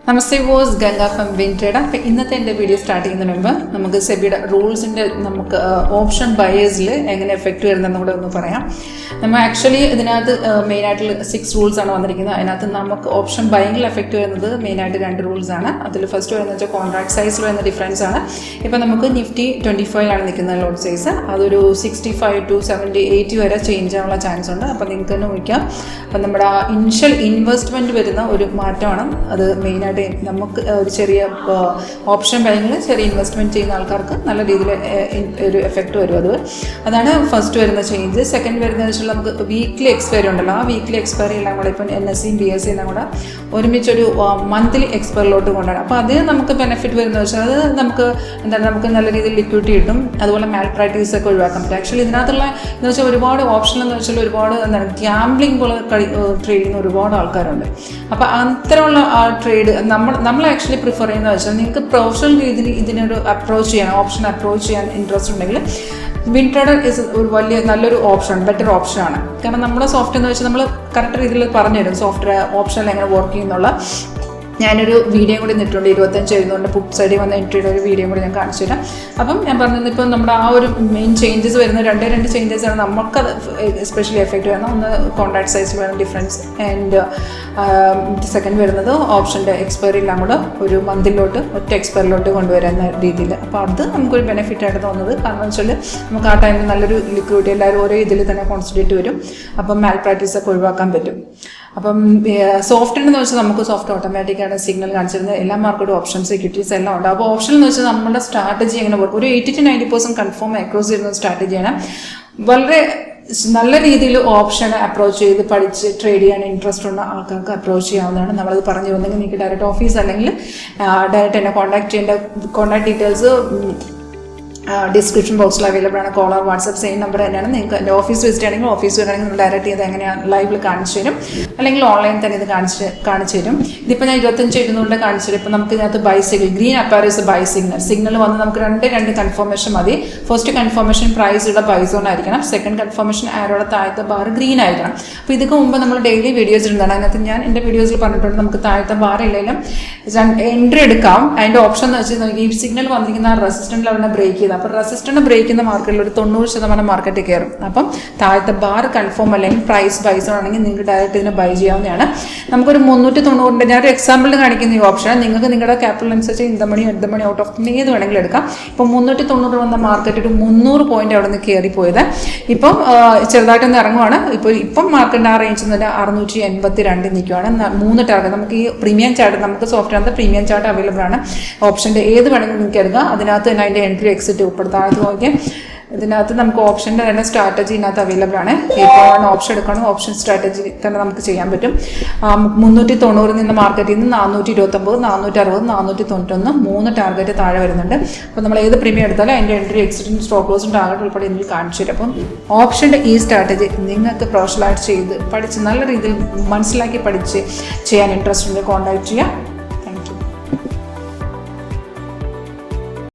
നമസ്തേ വോസ് ഗംഗ ഫ്രം വിൻട്രേഡ്. അപ്പോൾ ഇന്നത്തെ എൻ്റെ വീഡിയോ സ്റ്റാർട്ട് ചെയ്യുന്നതിന് മുമ്പ് നമുക്ക് സെബിയുടെ റൂൾസിൻ്റെ നമുക്ക് ഓപ്ഷൻ ബയേഴ്സിൽ എങ്ങനെ എഫക്റ്റ് വരുന്നതെന്ന് കൂടെ ഒന്ന് പറയാം. നമ്മൾ ആക്ച്വലി ഇതിനകത്ത് മെയിനായിട്ട് 6 റൂൾസാണ് വന്നിരിക്കുന്നത്. അതിനകത്ത് നമുക്ക് ഓപ്ഷൻ ബൈങ്ങിൽ എഫക്റ്റ് വരുന്നത് മെയിനായിട്ട് 2 റൂൾസാണ്. അതിൽ ഫസ്റ്റ് വരുന്നത് വെച്ചാൽ കോൺട്രാക്ട് സൈസിൽ വരുന്ന ഡിഫറൻസ് ആണ്. ഇപ്പോൾ നമുക്ക് നിഫ്റ്റി 25 നിൽക്കുന്നത് ലോട്ട് സൈസ്, അതൊരു 65 to 70, 80 വരെ ചേഞ്ച് ആവാനുള്ള ചാൻസ് ഉണ്ട്. അപ്പോൾ നിങ്ങൾക്ക് തന്നെ നോക്കാം. അപ്പം നമ്മുടെ ആ ഇനിഷ്യൽ ഇൻവെസ്റ്റ്മെൻറ്റ് വരുന്ന ഒരു മാറ്റമാണ് അത് മെയിനായിട്ട്. നമുക്ക് ഒരു ചെറിയ ഓപ്ഷൻ ബൈങ്ങിൽ ചെറിയ ഇൻവെസ്റ്റ്മെൻറ്റ് ചെയ്യുന്ന ആൾക്കാർക്ക് നല്ല രീതിയിൽ ഒരു എഫക്റ്റ് വരും. അതാണ് ഫസ്റ്റ് വരുന്ന ചേഞ്ച്. സെക്കൻഡ് വരുന്നത് വെച്ചാൽ നമുക്ക് വീക്ക്ലി എക്സ്പയറി ഉണ്ടല്ലോ, ആ വീക്ക്ലി എക്സ്പയറി എല്ലാം കൂടെ ഇപ്പം NSE BSE എല്ലാം കൂടെ ഒരുമിച്ചൊരു മന്ത്ലി എക്സ്പയറിലോട്ട് കൊണ്ടുവരണം. അപ്പോൾ അതിന് നമുക്ക് ബെനിഫിറ്റ് വരുന്നത് വെച്ചാൽ അത് നമുക്ക് നമുക്ക് നല്ല രീതിയിൽ ലിക്വിഡിറ്റി കിട്ടും. അതുപോലെ മാൽ പ്രാക്ടീസ് ഒക്കെ ഒഴിവാക്കാൻ പറ്റും. ആക്ച്വലി ഇതിനകത്തുള്ള എന്ന് വെച്ചാൽ ഒരുപാട് ഓപ്ഷൻ എന്ന് വെച്ചാൽ ഒരുപാട് ഗ്യാംബ്ലിംഗ് പോലെ ട്രേഡ് ചെയ്യുന്ന ഒരുപാട് ആൾക്കാരുണ്ട്. അപ്പോൾ അത്തരമുള്ള ആ ട്രേഡ് നമ്മൾ ആക്ച്വലി പ്രിഫർ ചെയ്യുന്നത് വെച്ചാൽ നിങ്ങൾക്ക് പ്രൊഫഷണൽ രീതിയിൽ ഇതിനൊരു അപ്രോച്ച് ചെയ്യാൻ, ഓപ്ഷൻ അപ്രോച്ച് ചെയ്യാൻ ഇൻട്രസ്റ്റ് ഉണ്ടെങ്കിൽ വിൻട്രേഡർ ഇസ് ഒരു നല്ലൊരു ഓപ്ഷൻ, ബെറ്റർ ഓപ്ഷനാണ്. കാരണം നമ്മുടെ സോഫ്റ്റ്വെയർ എന്ന് വെച്ചാൽ നമ്മൾ കറക്റ്റ് രീതിയിൽ പറഞ്ഞുതരും സോഫ്റ്റ്വെയർ ഓപ്ഷനിൽ എങ്ങനെ വർക്ക് ചെയ്യുന്നുള്ള. ഞാനൊരു വീഡിയോ കൂടി ഇട്ടിട്ടുണ്ട്, 25 എഴുതുകൊണ്ട് പുട്ട് സൈഡിൽ വന്ന എൻട്രിയുടെ ഒരു വീഡിയോ കൂടി ഞാൻ കാണിച്ചു തരാം. അപ്പം ഞാൻ പറഞ്ഞത് ഇപ്പോൾ നമ്മുടെ ആ ഒരു മെയിൻ ചേഞ്ചസ് വരുന്ന 2 ചേഞ്ചസാണ് നമുക്കത് എസ്പെഷ്യലി എഫക്റ്റ് വരുന്നത്. ഒന്ന് കോൺട്രാക്ട് സൈസിൽ വരുന്ന ഡിഫറൻസ്, ആൻഡ് സെക്കൻഡ് വരുന്നത് ഓപ്ഷൻ്റെ എക്സ്പയറി എല്ലാം കൂടെ ഒരു മന്തിലോട്ട് ഒറ്റ എക്സ്പയറിലോട്ട് കൊണ്ടുവരുന്ന രീതിയിൽ. അപ്പോൾ അത് നമുക്കൊരു ബെനിഫിറ്റ് ആയിട്ട് തോന്നുന്നത്. കാരണം വെച്ചാൽ നമുക്ക് ആ ടൈമിൽ നല്ലൊരു ലിക്വിഡിറ്റി എല്ലാവരും ഓരോ ഇതിൽ തന്നെ കോൺസെൻട്രേറ്റ് വരും. അപ്പം മാൽ പ്രാക്ടീസ് ഒക്കെ ഒഴിവാക്കാൻ പറ്റും. അപ്പം സോഫ്റ്റ്വെയർ എന്ന് വെച്ചാൽ നമുക്ക് സോഫ്റ്റ് ഓട്ടോമാറ്റിക്കാണ് സിഗ്നൽ കാണിച്ചിരുന്നത്. എല്ലാ മാർക്കറ്റും ഓപ്ഷൻ സെക്യൂരിറ്റീസ് എല്ലാം ഉണ്ട്. അപ്പോൾ ഓപ്ഷൻ എന്ന് വെച്ചാൽ നമ്മുടെ സ്ട്രാറ്റജി എങ്ങനെ പോകും, ഒരു 80 to 90% കൺഫേം അക്രോസ് ചെയ്യുന്ന സ്ട്രാറ്റജിയാണ്. വളരെ നല്ല രീതിയിൽ ഓപ്ഷൻ അപ്രോച്ച് ചെയ്ത് പഠിച്ച് ട്രേഡ് ചെയ്യാൻ ഇൻട്രസ്റ്റ് ഉള്ള ആൾക്കാർക്ക് അപ്രോച്ച് ചെയ്യാവുന്നതാണ്. നമ്മളത് പറഞ്ഞു വന്നെങ്കിൽ നിങ്ങൾക്ക് ഡയറക്റ്റ് ഓഫീസ് അല്ലെങ്കിൽ ഡയറക്റ്റ് എന്നെ കോൺടാക്ട് ചെയ്യേണ്ട കോൺടാക്ട് ഡീറ്റെയിൽസ് ഡിസ്ക്രിപ്ഷൻ ബോക്സിൽ അവൈലബിൾ ആണ്. കോളർ വാട്സപ്പ് സെയിം നമ്പർ തന്നെയാണ്. നിങ്ങൾക്ക് എൻ്റെ ഓഫീസ് വിസിറ്റ് ആണെങ്കിൽ ഓഫീസ് വരാണെങ്കിൽ നിങ്ങൾ ഡയറക്റ്റ് ചെയ്ത് എങ്ങനെയാണ് ലൈവിൽ കാണിച്ചു തരും, അല്ലെങ്കിൽ ഓൺലൈൻ തന്നെ ഇത് കാണിച്ചു തരും. ഇതിപ്പോൾ ഞാൻ 25 എഴുതുന്നുണ്ട് കാണിച്ചു തരും. ഇപ്പോൾ നമുക്ക് ഇതിനകത്ത് ബൈ സിഗ്നൽ, ഗ്രീൻ അപ്പാരസ് ബൈ സിഗ്നൽ വന്ന് നമുക്ക് രണ്ട് കൺഫർമേഷൻ മതി. ഫസ്റ്റ് കൺഫർമേഷൻ പ്രൈസുള്ള ബൈ സോൺ ആയിരിക്കണം. സെക്കൻഡ് കൺഫർമേഷൻ ആരോടെ താഴത്തെ ബാർ ഗ്രീൻ ആയിരിക്കണം. അപ്പോൾ ഇതൊക്കെ മുമ്പ് നമ്മൾ ഡെയിലി വീഡിയോസ് ഇടുന്നതാണ്. അതിനകത്ത് ഞാൻ എൻ്റെ വീഡിയോസിൽ പറഞ്ഞിട്ടുണ്ട് നമുക്ക് താഴത്തെ ബാർ ഇല്ലെങ്കിലും എൻട്രി എടുക്കാം. അതിൻ്റെ ഓപ്ഷൻ എന്ന് വെച്ചാൽ ഈ സിഗ്നൽ വന്നിരിക്കുന്ന റെസിസ്റ്റൻ്റ് ലെവലിനെ ബ്രേക്ക് ചെയ്ത്, അപ്പോൾ റെസിസ്റ്റൻ്റ് ബ്രേക്ക് ചെയ്യുന്ന മാർക്കറ്റിൽ ഒരു 90% മാർക്കറ്റ് കയറും. അപ്പം താഴത്തെ ബാർ കൺഫേം അല്ലെങ്കിൽ പ്രൈസ് ബൈ സോൺ ആണെങ്കിൽ നിങ്ങൾക്ക് ഡയറക്റ്റ് ഇതിനെ ബൈ ചെയ്യാവുന്നതാണ്. നമുക്കൊരു 390, ഞാനൊരു എക്സാമ്പിൾ കാണിക്കുന്ന ഈ ഓപ്ഷൻ നിങ്ങൾക്ക് നിങ്ങളുടെ ക്യാപിറ്റൽ അനുസരിച്ച് in the money out of ഏത് വേണമെങ്കിലും എടുക്കാം. ഇപ്പം 390 വന്ന മാർക്കറ്റ് ഒരു 300 പോയിന്റ് അവിടെ നിന്ന് കയറിപ്പോയത്. ഇപ്പം ചെറുതായിട്ടൊന്ന് ഇറങ്ങുവാണ്. ഇപ്പം മാർക്കറ്റിൻ്റെ ആ റേഞ്ചിൽ നിന്ന് 682 നിൽക്കുവാണ്. 3 ടാർഗറ്റ് നമുക്ക് ഈ പ്രീമിയം ചാർട്ട്, നമുക്ക് സോഫ്റ്റ്വെയറിൻ്റെ പ്രീമിയം ചാർട്ട് അവൈലബിൾ ആണ്. ഓപ്ഷൻ്റെ ഏത് വേണമെങ്കിലും നിങ്ങൾക്ക് എടുക്കാം. അതിനകത്ത് തന്നെ അതിൻ്റെ എൻട്രി എക്സിറ്റ് ഉൾപ്പെടുത്താതെ നോക്കിയാൽ ഇതിനകത്ത് നമുക്ക് ഓപ്ഷൻ്റെ തന്നെ സ്ട്രാറ്റജി ഇതിനകത്ത് അവൈലബിൾ ആണ്. എപ്പോഴാണ് ഓപ്ഷൻ എടുക്കണം, ഓപ്ഷൻ സ്ട്രാറ്റജി തന്നെ നമുക്ക് ചെയ്യാൻ പറ്റും. 390 നിന്ന് മാർക്കറ്റിൽ നിന്ന് 429, 460, 491 3 ടാർഗറ്റ് താഴെ വരുന്നുണ്ട്. അപ്പോൾ നമ്മൾ ഏത് പ്രീമിയം എടുത്താലും അതിൻ്റെ എൻട്രി എക്സിറ്റും സ്റ്റോപ്പ് ലോസും ടാർഗറ്റ് ഉൾപ്പെടെ ഇതിൽ കാണിച്ചു തരും. അപ്പം ഓപ്ഷൻ്റെ ഈ സ്ട്രാറ്റജി നിങ്ങൾക്ക് പ്രൊഫഷണലായിട്ട് ചെയ്ത് പഠിച്ച് നല്ല രീതിയിൽ മനസ്സിലാക്കി പഠിച്ച് ചെയ്യാൻ ഇൻട്രസ്റ്റ് ഉണ്ട്, കോൺടാക്ട് ചെയ്യുക.